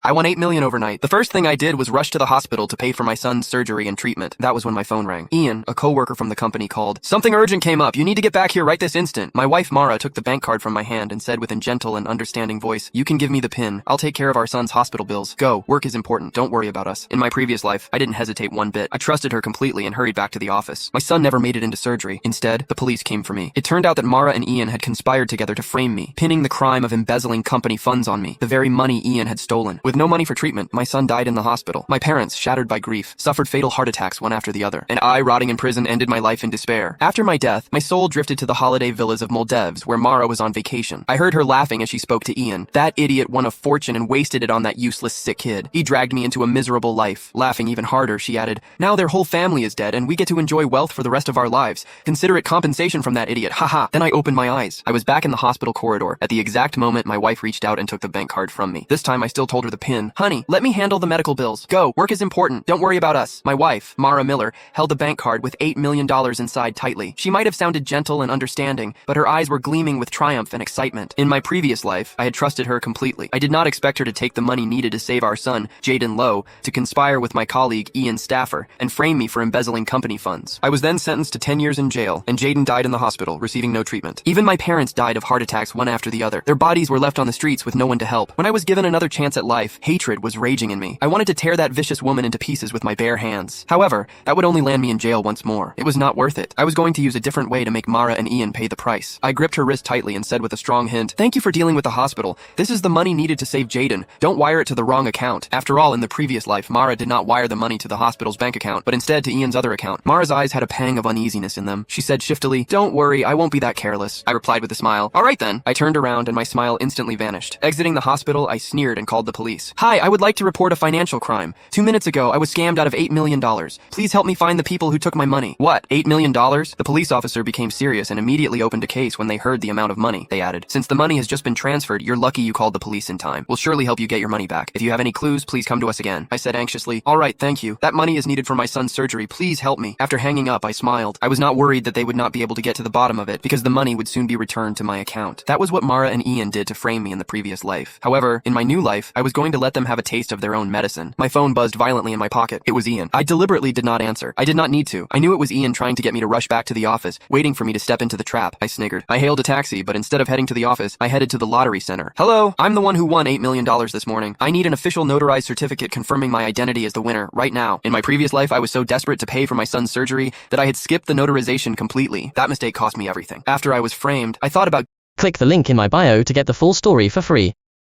I won 8 million overnight. The first thing I did was rush to the hospital to pay for my son's surgery and treatment. That was when my phone rang. Ian, a coworker from the company, called. Something urgent came up. You need to get back here right this instant. My wife Mara took the bank card from my hand and said with a gentle and understanding voice, you can give me the PIN. I'll take care of our son's hospital bills. Go. Work is important. Don't worry about us. In my previous life, I didn't hesitate one bit. I trusted her completely and hurried back to the office. My son never made it into surgery. Instead, the police came for me. It turned out that Mara and Ian had conspired together to frame me, pinning the crime of embezzling company funds on me, the very money Ian had stolen. With no money for treatment, my son died in the hospital. My parents, shattered by grief, suffered fatal heart attacks one after the other, and I, rotting in prison, ended my life in despair. After my death, my soul drifted to the holiday villas of Moldevs, where Mara was on vacation. I heard her laughing as she spoke to Ian. That idiot won a fortune and wasted it on that useless, sick kid. He dragged me into a miserable life. Laughing even harder, she added, now their whole family is dead, and we get to enjoy wealth for the rest of our lives. Consider it compensation from that idiot. Haha. Then I opened my eyes. I was back in the hospital corridor. At the exact moment, my wife reached out and took the bank card from me. This time, I still told her the PIN. Honey, let me handle the medical bills. Go. Work is important. Don't worry about us. My wife, Mara Miller, held the bank card with $8 million inside tightly. She might have sounded gentle and understanding, but her eyes were gleaming with triumph and excitement. In my previous life, I had trusted her completely. I did not expect her to take the money needed to save our son, Jaden Lowe, to conspire with my colleague, Ian Staffer, and frame me for embezzling company funds. I was then sentenced to 10 years in jail, and Jaden died in the hospital, receiving no treatment. Even my parents died of heart attacks one after the other. Their bodies were left on the streets with no one to help. When I was given another chance at life, hatred was raging in me. I wanted to tear that vicious woman into pieces with my bare hands. However, that would only land me in jail once more. It was not worth it. I was going to use a different way to make Mara and Ian pay the price. I gripped her wrist tightly and said with a strong hint, thank you for dealing with the hospital. This is the money needed to save Jaden. Don't wire it to the wrong account. After all, in the previous life, Mara did not wire the money to the hospital's bank account, but instead to Ian's other account. Mara's eyes had a pang of uneasiness in them. She said shiftily, don't worry, I won't be that careless. I replied with a smile. All right then. I turned around and my smile instantly vanished. Exiting the hospital, I sneered and called the police. Hi, I would like to report a financial crime. 2 minutes ago, I was scammed out of $8 million. Please help me find the people who took my money. What? $8 million? The police officer became serious and immediately opened a case when they heard the amount of money. They added, since the money has just been transferred, you're lucky you called the police in time. We'll surely help you get your money back. If you have any clues, please come to us again. I said anxiously, all right, thank you. That money is needed for my son's surgery. Please help me. After hanging up, I smiled. I was not worried that they would not be able to get to the bottom of it because the money would soon be returned to my account. That was what Mara and Ian did to frame me in the previous life. However, in my new life, I was going to let them have a taste of their own medicine. My phone buzzed violently in my pocket. It was Ian. I deliberately did not answer. I did not need to. I knew it was Ian trying to get me to rush back to the office, waiting for me to step into the trap. I sniggered. I hailed a taxi, but instead of heading to the office, I headed to the lottery center. Hello, I'm the one who won $8 million this morning. I need an official notarized certificate confirming my identity as the winner, right now. In my previous life, I was so desperate to pay for my son's surgery that I had skipped the notarization completely. That mistake cost me everything. After I was framed, I thought about Click the link in my bio to get the full story for free.